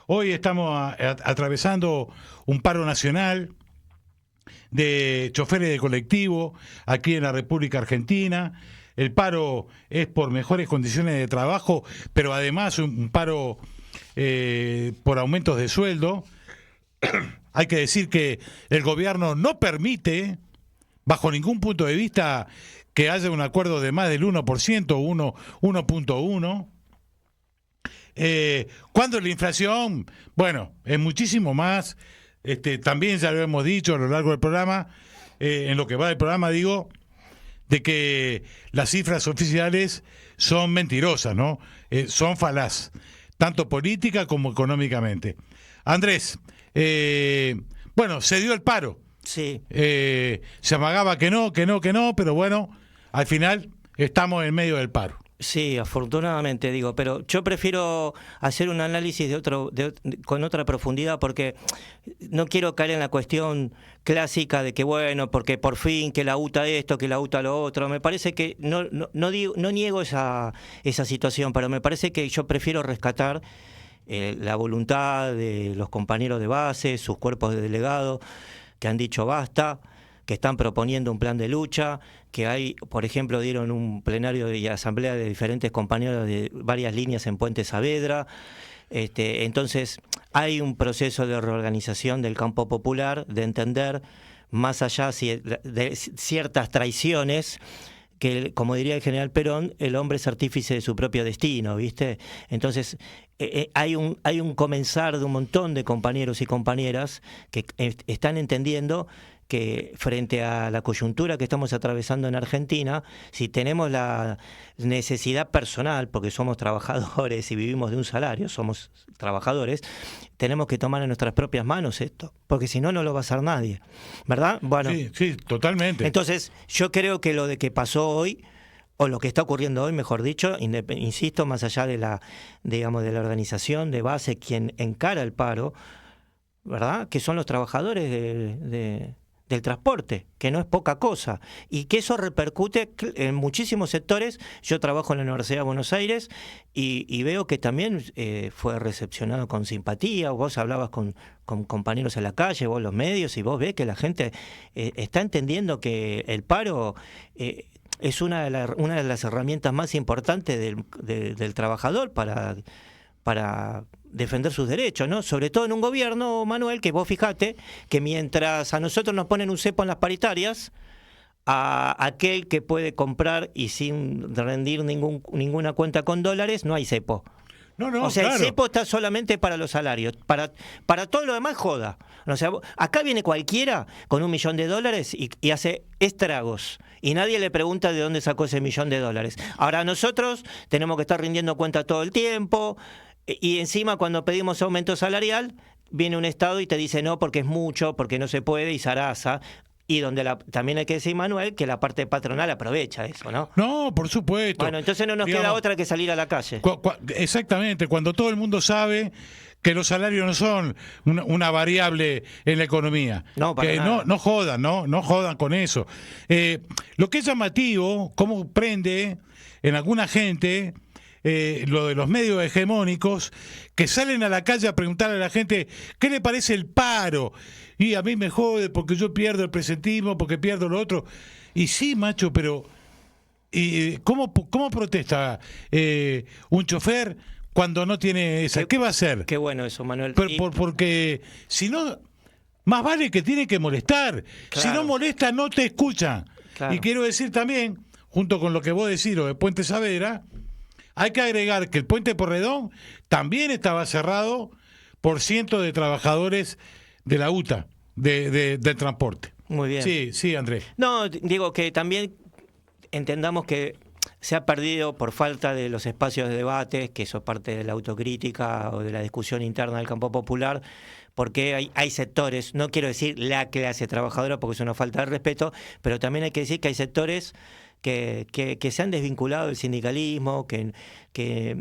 Hoy estamos atravesando un paro nacional de choferes de colectivo aquí en la República Argentina. El paro es por mejores condiciones de trabajo, pero además un paro por aumentos de sueldo. Hay que decir que el gobierno no permite, bajo ningún punto de vista, que haya un acuerdo de más del 1%, 1.1%. Cuando la inflación, bueno, es muchísimo más, también ya lo hemos dicho a lo largo del programa, en lo que va del programa digo, de que las cifras oficiales son mentirosas, ¿no? Son falaz, tanto política como económicamente. Andrés, bueno, se dio el paro. Sí. Se amagaba que no, pero bueno, al final estamos en medio del paro. Sí, afortunadamente digo, pero yo prefiero hacer un análisis con otra profundidad, porque no quiero caer en la cuestión clásica de que bueno, porque por fin que la UTA esto, que la UTA lo otro. Me parece que no niego esa situación, pero me parece que yo prefiero rescatar la voluntad de los compañeros de base, sus cuerpos de delegados, que han dicho basta, que están proponiendo un plan de lucha, que hay, por ejemplo, dieron un plenario y asamblea de diferentes compañeros de varias líneas en Puente Saavedra. Entonces, hay un proceso de reorganización del campo popular, de entender, más allá de ciertas traiciones, que, como diría el general Perón, el hombre es artífice de su propio destino, ¿viste? Entonces, hay un comenzar de un montón de compañeros y compañeras que están entendiendo que frente a la coyuntura que estamos atravesando en Argentina, si tenemos la necesidad personal, porque somos trabajadores y vivimos de un salario, somos trabajadores, tenemos que tomar en nuestras propias manos esto, porque si no, no lo va a hacer nadie, ¿verdad? Bueno, sí, totalmente. Entonces, yo creo que lo de que pasó hoy, o lo que está ocurriendo hoy, mejor dicho, insisto, más allá de la organización de base, quien encara el paro, ¿verdad? Que son los trabajadores del transporte, que no es poca cosa, y que eso repercute en muchísimos sectores. Yo trabajo en la Universidad de Buenos Aires y veo que también fue recepcionado con simpatía. Vos hablabas con compañeros en la calle, vos los medios, y vos ves que la gente está entendiendo que el paro es una de las herramientas más importantes del trabajador para defender sus derechos, ¿no? Sobre todo en un gobierno, Manuel, que vos fijate que mientras a nosotros nos ponen un cepo en las paritarias, a aquel que puede comprar y sin rendir ninguna cuenta con dólares, no hay cepo. No, O sea, claro. El cepo está solamente para los salarios. Para todo lo demás, joda. O sea, acá viene cualquiera con $1 millón y hace estragos. Y nadie le pregunta de dónde sacó ese $1 millón. Ahora nosotros tenemos que estar rindiendo cuenta todo el tiempo. Y encima, cuando pedimos aumento salarial, viene un Estado y te dice no, porque es mucho, porque no se puede, y zaraza. Y donde también hay que decir, Manuel, que la parte patronal aprovecha eso, ¿no? No, por supuesto. Bueno, entonces no nos queda otra que salir a la calle. Exactamente, cuando todo el mundo sabe que los salarios no son una variable en la economía. No, para que nada. no jodan, no jodan con eso. Lo que es llamativo, cómo prende en alguna gente lo de los medios hegemónicos que salen a la calle a preguntarle a la gente ¿qué le parece el paro? Y a mí me jode porque yo pierdo el presentismo, porque pierdo lo otro. Y sí, macho, pero ¿cómo protesta un chofer cuando no tiene esa? ¿Qué va a hacer? Qué bueno eso, Manuel. Porque si no, más vale que tiene que molestar. Claro. Si no molesta, no te escuchan. Claro. Y quiero decir también, junto con lo que vos decís, lo de Puente Saavedra, hay que agregar que el puente Porredón también estaba cerrado por cientos de trabajadores de la UTA, del transporte. Muy bien. Sí, Andrés. No, digo que también entendamos que se ha perdido por falta de los espacios de debate, que eso es parte de la autocrítica o de la discusión interna del campo popular, porque hay sectores, no quiero decir la clase trabajadora porque es una falta de respeto, pero también hay que decir que hay sectores que se han desvinculado del sindicalismo, que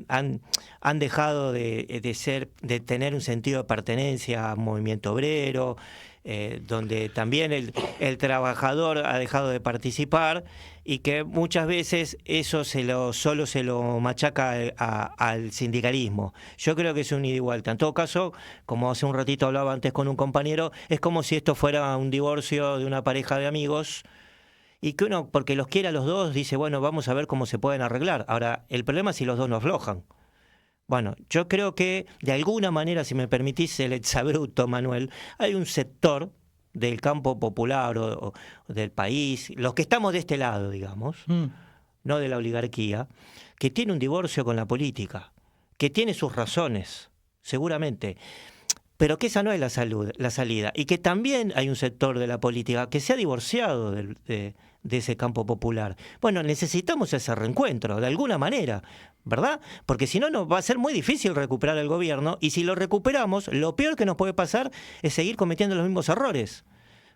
han dejado de tener un sentido de pertenencia a un movimiento obrero, donde también el trabajador ha dejado de participar y que muchas veces eso solo se lo machaca al sindicalismo. Yo creo que es un ida y vuelta. En todo caso, como hace un ratito hablaba antes con un compañero, es como si esto fuera un divorcio de una pareja de amigos y que uno, porque los quiere a los dos, dice, bueno, vamos a ver cómo se pueden arreglar. Ahora, el problema es si los dos no aflojan. Bueno, yo creo que de alguna manera, si me permitís el exabrupto, Manuel, hay un sector del campo popular o del país, los que estamos de este lado, digamos, no de la oligarquía, que tiene un divorcio con la política, que tiene sus razones, seguramente, pero que esa no es la salida, y que también hay un sector de la política que se ha divorciado de ese campo popular. Bueno, necesitamos ese reencuentro, de alguna manera, ¿verdad? Porque si no, nos va a ser muy difícil recuperar el gobierno, y si lo recuperamos, lo peor que nos puede pasar es seguir cometiendo los mismos errores.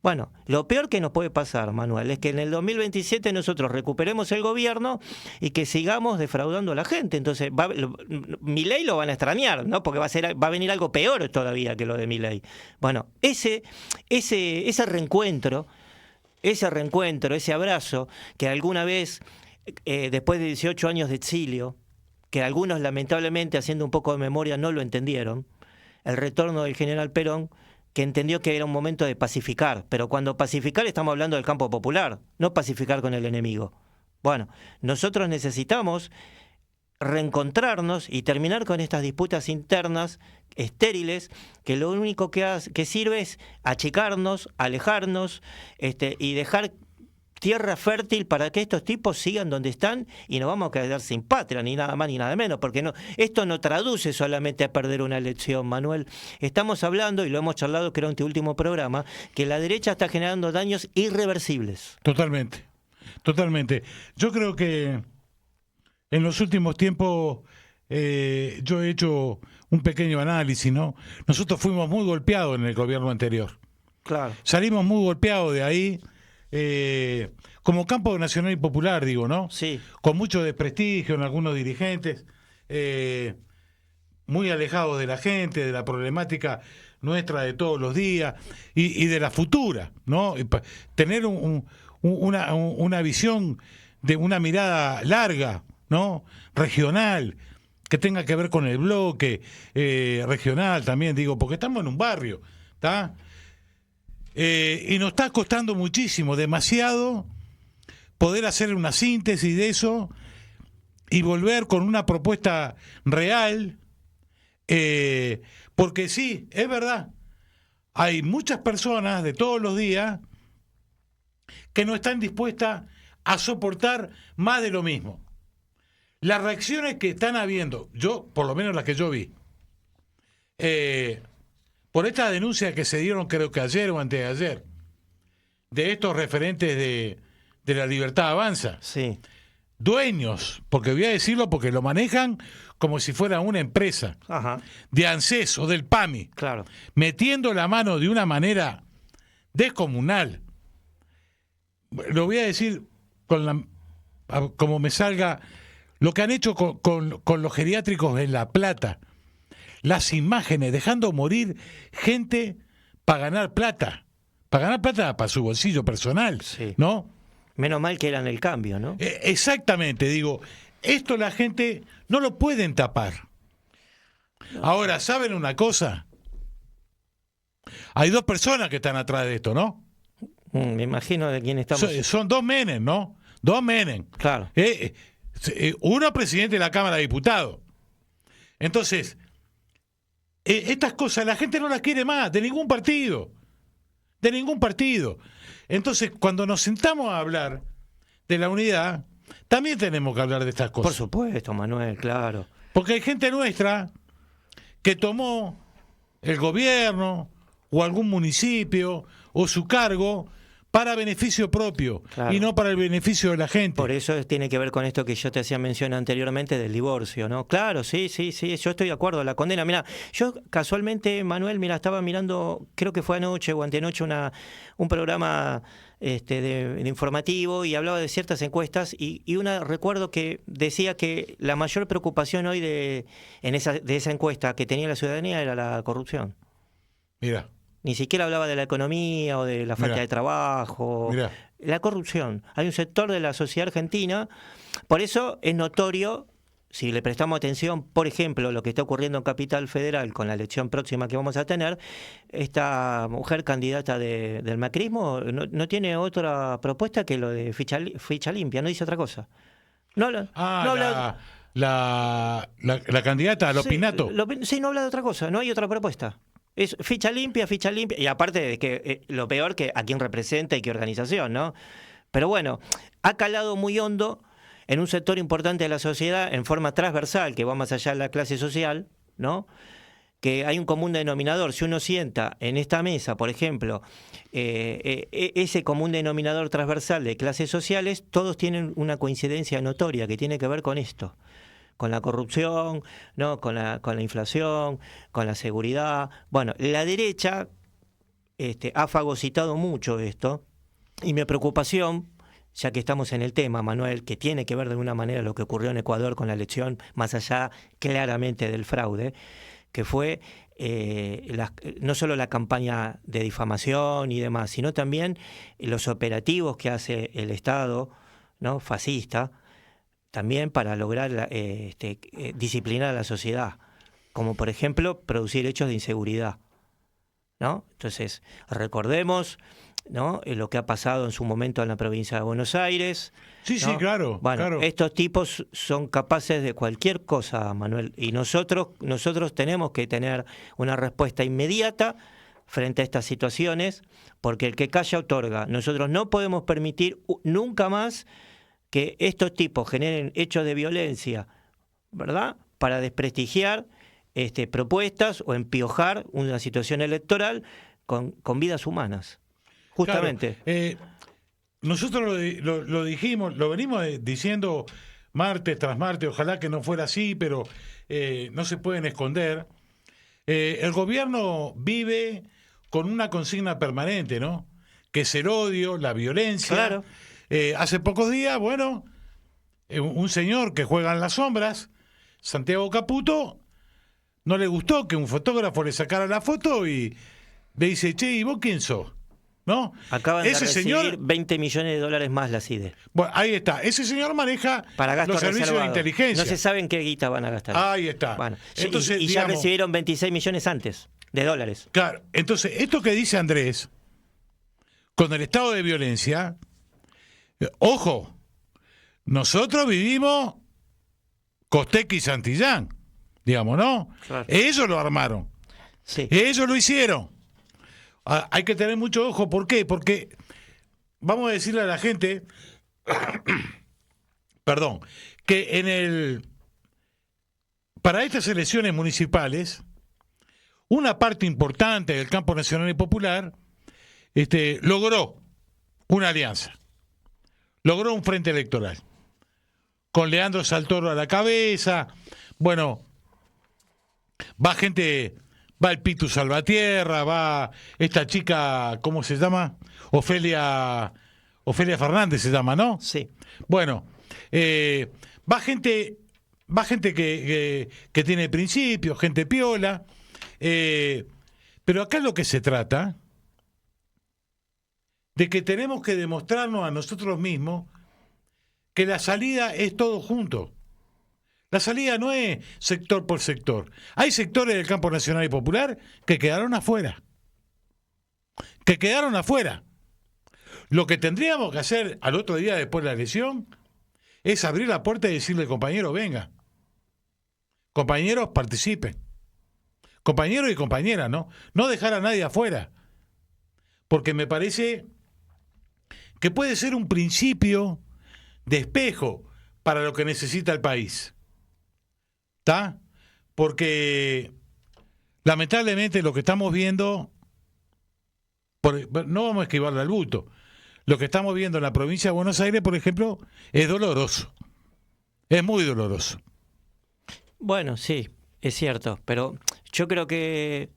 Bueno, lo peor que nos puede pasar, Manuel, es que en el 2027 nosotros recuperemos el gobierno y que sigamos defraudando a la gente. Entonces, Milei lo van a extrañar, ¿no? Porque va a venir algo peor todavía que lo de Milei. Bueno, ese reencuentro, ese abrazo que alguna vez, después de 18 años de exilio, que algunos lamentablemente, haciendo un poco de memoria, no lo entendieron, el retorno del general Perón, que entendió que era un momento de pacificar, pero cuando pacificar estamos hablando del campo popular, no pacificar con el enemigo. Bueno, nosotros necesitamos reencontrarnos y terminar con estas disputas internas estériles, que lo único que sirve es achicarnos, alejarnos, y dejar tierra fértil para que estos tipos sigan donde están y nos vamos a quedar sin patria, ni nada más ni nada menos, porque esto no traduce solamente a perder una elección, Manuel. Estamos hablando, y lo hemos charlado creo en tu último programa, que la derecha está generando daños irreversibles. Totalmente, totalmente. Yo creo que en los últimos tiempos yo he hecho un pequeño análisis, ¿no? Nosotros fuimos muy golpeados en el gobierno anterior. Claro. Salimos muy golpeados de ahí. Como campo nacional y popular, digo, ¿no? Sí. Con mucho desprestigio en algunos dirigentes, muy alejados de la gente, de la problemática nuestra de todos los días y de la futura, ¿no? Tener una visión de una mirada larga, ¿no? Regional, que tenga que ver con el bloque regional también, digo, porque estamos en un barrio, ¿está? Y nos está costando muchísimo, demasiado, poder hacer una síntesis de eso y volver con una propuesta real, porque sí, es verdad, hay muchas personas de todos los días que no están dispuestas a soportar más de lo mismo. Las reacciones que están habiendo, yo, por lo menos las que yo vi, por estas denuncias que se dieron creo que ayer o antes de ayer, de estos referentes de la Libertad Avanza, Sí. dueños, porque voy a decirlo porque lo manejan como si fuera una empresa, Ajá. de ANSES o del PAMI, Claro. metiendo la mano de una manera descomunal. Lo voy a decir como me salga, lo que han hecho con los geriátricos en La Plata. Las imágenes, dejando morir gente para ganar plata para su bolsillo personal, Sí. ¿no? Menos mal que eran el cambio, ¿no? Exactamente, digo, esto la gente no lo pueden tapar. Ahora, ¿saben una cosa? Hay dos personas que están atrás de esto, ¿no? Me imagino de quién estamos. Son dos Menem, ¿no? Dos Menem. Claro. Uno presidente de la Cámara de Diputados. Entonces, estas cosas la gente no las quiere más, de ningún partido. De ningún partido. Entonces, cuando nos sentamos a hablar de la unidad, también tenemos que hablar de estas cosas. Por supuesto, Manuel, claro. Porque hay gente nuestra que tomó el gobierno o algún municipio o su cargo para beneficio propio, claro, y no para el beneficio de la gente. Por eso tiene que ver con esto que yo te hacía mención anteriormente del divorcio, ¿no? Claro, sí, yo estoy de acuerdo, la condena. Mira, yo casualmente, Manuel, estaba mirando, creo que fue anoche o antenoche, un programa de informativo, y hablaba de ciertas encuestas, y recuerdo que decía que la mayor preocupación hoy de esa encuesta que tenía la ciudadanía era la corrupción. Mira. Ni siquiera hablaba de la economía o de la falta Mirá. de trabajo. Mirá. La corrupción. Hay un sector de la sociedad argentina, por eso es notorio, si le prestamos atención, por ejemplo, lo que está ocurriendo en Capital Federal con la elección próxima que vamos a tener, esta mujer candidata del macrismo no tiene otra propuesta que lo de ficha limpia, no dice otra cosa. No habla, no habla, la candidata al sí, opinato. Sí, no habla de otra cosa, no hay otra propuesta. Es ficha limpia, y aparte de que lo peor que a quién representa y qué organización, ¿no? Pero bueno, ha calado muy hondo en un sector importante de la sociedad en forma transversal, que va más allá de la clase social, ¿no? Que hay un común denominador. Si uno sienta en esta mesa, por ejemplo, ese común denominador transversal de clases sociales, todos tienen una coincidencia notoria que tiene que ver con esto, con la corrupción, ¿no? Con la inflación, con la seguridad. Bueno, la derecha ha fagocitado mucho esto, y mi preocupación, ya que estamos en el tema, Manuel, que tiene que ver de alguna manera lo que ocurrió en Ecuador con la elección, más allá claramente del fraude, que fue no solo la campaña de difamación y demás, sino también los operativos que hace el Estado, ¿no? Fascista, también para lograr disciplinar a la sociedad, como por ejemplo producir hechos de inseguridad, ¿no? Entonces, recordemos, ¿no? Lo que ha pasado en su momento en la provincia de Buenos Aires. Sí, ¿no? sí, claro. Bueno, claro. estos tipos son capaces de cualquier cosa, Manuel, y nosotros tenemos que tener una respuesta inmediata frente a estas situaciones, porque el que calla otorga. Nosotros no podemos permitir nunca más que estos tipos generen hechos de violencia, ¿verdad?, para desprestigiar propuestas o empiojar una situación electoral con vidas humanas. Justamente. Claro, nosotros lo dijimos, lo venimos diciendo martes tras martes, ojalá que no fuera así, pero no se pueden esconder. El gobierno vive con una consigna permanente, ¿no? Que es el odio, la violencia. Claro. Hace pocos días, bueno, un señor que juega en las sombras, Santiago Caputo, no le gustó que un fotógrafo le sacara la foto y le dice, che, ¿y vos quién sos? ¿No? Acaban ese de recibir señor, $20 millones más la CIDE. bueno, ahí está. Ese señor maneja Para gastos los servicios reservados. de inteligencia. No se sabe en qué guita van a gastar. Ahí está. Bueno, Entonces, y ya digamos, recibieron 26 millones antes de dólares. claro, entonces, esto que dice Andrés, con el estado de violencia, ojo, nosotros vivimos Costequi y Santillán, digamos, ¿no? Claro. Ellos lo armaron. Sí. Ellos lo hicieron. Hay que tener mucho ojo. ¿Por qué? Porque vamos a decirle a la gente, perdón, que para estas elecciones municipales, una parte importante del campo nacional y popular logró una alianza, logró un frente electoral, con Leandro Santoro a la cabeza. Bueno, va el Pitu Salvatierra, va esta chica, ¿cómo se llama? Ofelia Fernández se llama, ¿no? Sí. Bueno, va gente que tiene principios, gente piola, pero acá lo que se trata de que tenemos que demostrarnos a nosotros mismos que la salida es todo junto. La salida no es sector por sector. Hay sectores del campo nacional y popular que quedaron afuera. Lo que tendríamos que hacer al otro día después de la elección es abrir la puerta y decirle, compañero, venga. Compañeros, participen. Compañeros y compañeras, ¿no? No dejar a nadie afuera. Porque me parece que puede ser un principio de espejo para lo que necesita el país. ¿Está? Porque lamentablemente lo que estamos viendo, no vamos a esquivarle al bulto, lo que estamos viendo en la provincia de Buenos Aires, por ejemplo, es doloroso. Es muy doloroso. Bueno, sí, es cierto, pero yo creo que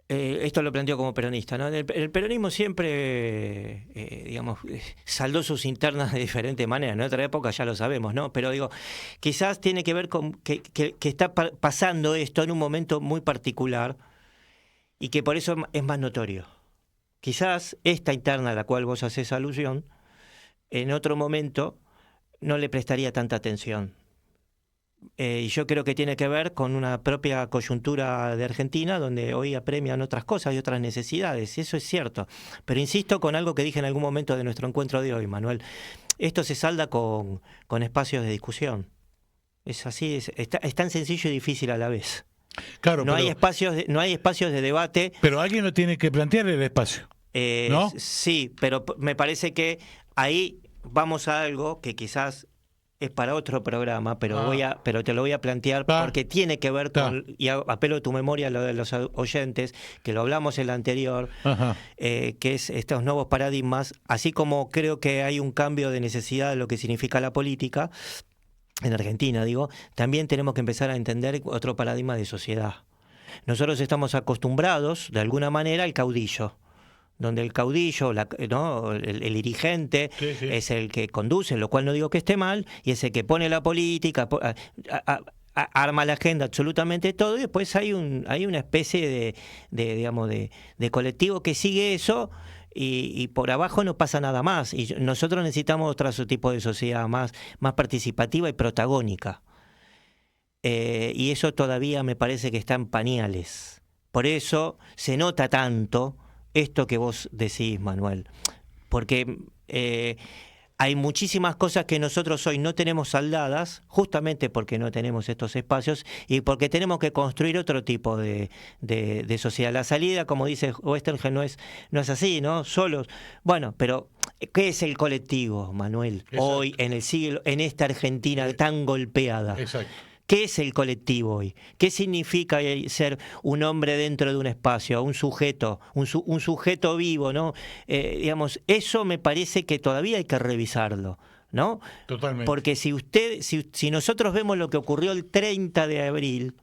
esto lo planteo como peronista, ¿no? El peronismo siempre, saldó sus internas de diferente manera. En otra época ya lo sabemos, ¿no? Pero digo, quizás tiene que ver con que está pasando esto en un momento muy particular y que por eso es más notorio. Quizás esta interna a la cual vos haces alusión, en otro momento no le prestaría tanta atención. Y yo creo que tiene que ver con una propia coyuntura de Argentina, donde hoy apremian otras cosas y otras necesidades, y eso es cierto. Pero insisto con algo que dije en algún momento de nuestro encuentro de hoy, Manuel. Esto se salda con espacios de discusión. Es así, es tan sencillo y difícil a la vez. Claro, no hay espacios de debate. Pero alguien lo tiene que plantear el espacio, ¿no? Sí, pero me parece que ahí vamos a algo que quizás es para otro programa, pero pero te lo voy a plantear porque tiene que ver con, y apelo a tu memoria, lo de los oyentes, que lo hablamos en la anterior, que es estos nuevos paradigmas, así como creo que hay un cambio de necesidad de lo que significa la política, en Argentina digo, también tenemos que empezar a entender otro paradigma de sociedad. Nosotros estamos acostumbrados, de alguna manera, al caudillo, donde el caudillo, el dirigente, es el que conduce, lo cual no digo que esté mal, y es el que pone la política, arma la agenda, absolutamente todo, y después hay una especie de colectivo que sigue eso, y por abajo no pasa nada más. Y nosotros necesitamos otro tipo de sociedad más participativa y protagónica. Y eso todavía me parece que está en pañales. Por eso se nota tanto esto que vos decís, Manuel, porque hay muchísimas cosas que nosotros hoy no tenemos saldadas, justamente porque no tenemos estos espacios y porque tenemos que construir otro tipo de sociedad. La salida, como dice Westergel, no es así, ¿no? Solos. Bueno, pero ¿qué es el colectivo, Manuel? Exacto. Hoy, en el siglo, en esta Argentina tan golpeada. Exacto. ¿Qué es el colectivo hoy? ¿Qué significa ser un hombre dentro de un espacio, un sujeto, un sujeto vivo, ¿no? Eso me parece que todavía hay que revisarlo, ¿no? Totalmente. Porque si nosotros vemos lo que ocurrió el 30 de abril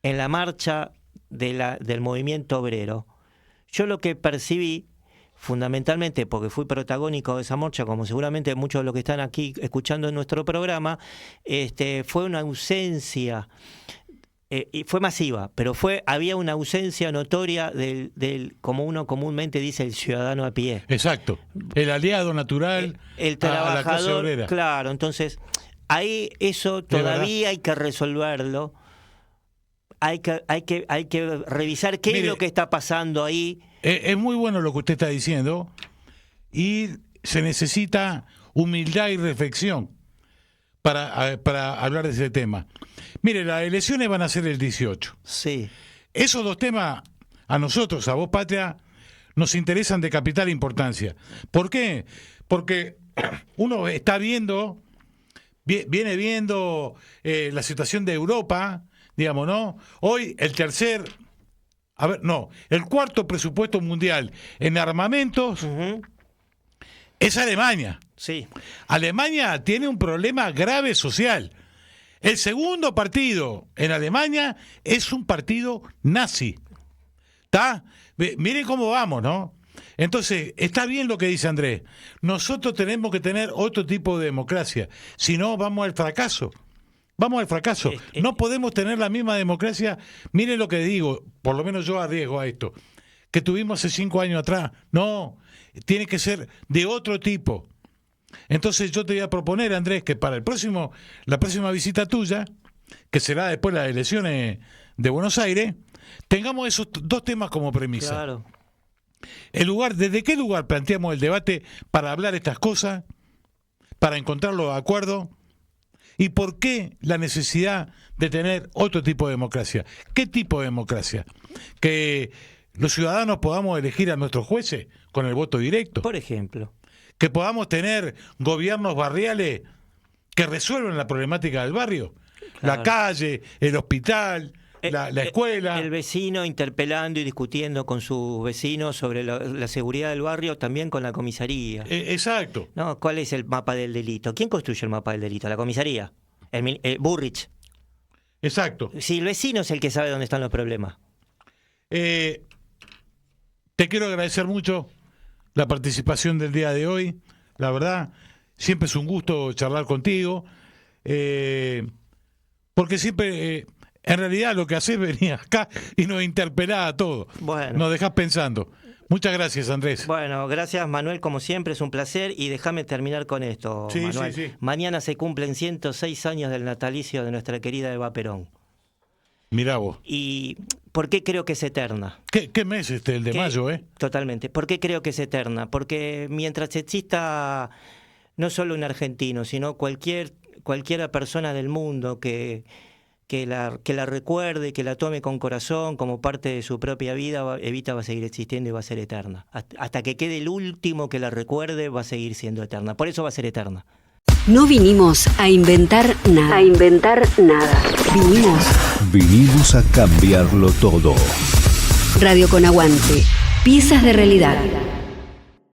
en la marcha del movimiento obrero, yo lo que percibí, fundamentalmente porque fui protagónico de esa marcha, como seguramente muchos de los que están aquí escuchando en nuestro programa, fue una ausencia, y fue masiva, pero había una ausencia notoria del, como uno comúnmente dice, el ciudadano a pie. Exacto, el aliado natural, el trabajador, a la clase obrera. Claro, entonces ahí eso todavía hay que resolverlo, hay que revisar qué es lo que está pasando ahí. Es muy bueno lo que usted está diciendo y se necesita humildad y reflexión para hablar de ese tema. Mire, las elecciones van a ser el 18. Sí. Esos dos temas a nosotros, a Voz Patria, nos interesan de capital importancia. ¿Por qué? Porque uno está viene viendo la situación de Europa, digamos, ¿no? Hoy el cuarto presupuesto mundial en armamentos es Alemania. Sí. Alemania tiene un problema grave social. El segundo partido en Alemania es un partido nazi. ¿Está? Miren cómo vamos, ¿no? Entonces, está bien lo que dice Andrés. Nosotros tenemos que tener otro tipo de democracia. Si no, vamos al fracaso. Vamos al fracaso. No podemos tener la misma democracia. Miren lo que digo, por lo menos yo arriesgo a esto, que tuvimos hace 5 años atrás. No, tiene que ser de otro tipo. Entonces yo te voy a proponer, Andrés, que para la próxima visita tuya, que será después de las elecciones de Buenos Aires, tengamos esos dos temas como premisa. Claro. ¿Desde qué lugar planteamos el debate para hablar estas cosas, para encontrar los acuerdos? ¿Y por qué la necesidad de tener otro tipo de democracia? ¿Qué tipo de democracia? Que los ciudadanos podamos elegir a nuestros jueces con el voto directo. Por ejemplo. Que podamos tener gobiernos barriales que resuelvan la problemática del barrio. Claro. La calle, el hospital, la escuela. El vecino interpelando y discutiendo con sus vecinos sobre la seguridad del barrio, también con la comisaría. Exacto. ¿No? ¿Cuál es el mapa del delito? ¿Quién construye el mapa del delito? La comisaría. Burrich. Exacto. Si el vecino es el que sabe dónde están los problemas. Te quiero agradecer mucho la participación del día de hoy. La verdad, siempre es un gusto charlar contigo. Porque siempre En realidad lo que haces es venir acá y nos interpelás a todos. Bueno. Nos dejás pensando. Muchas gracias, Andrés. Bueno, gracias, Manuel, como siempre, es un placer. Y déjame terminar con esto, Sí, Manuel. sí. Mañana se cumplen 106 años del natalicio de nuestra querida Eva Perón. Mirá vos. ¿Y por qué creo que es eterna? ¿Qué mes el de mayo, eh? Totalmente. ¿Por qué creo que es eterna? Porque mientras exista no solo un argentino, sino cualquiera persona del mundo que la recuerde, que la tome con corazón como parte de su propia vida, Evita va a seguir existiendo y va a ser eterna. Hasta que quede el último que la recuerde, va a seguir siendo eterna. Por eso va a ser eterna. No vinimos a inventar nada. Vinimos a cambiarlo todo. Radio con Aguante. Piezas de realidad.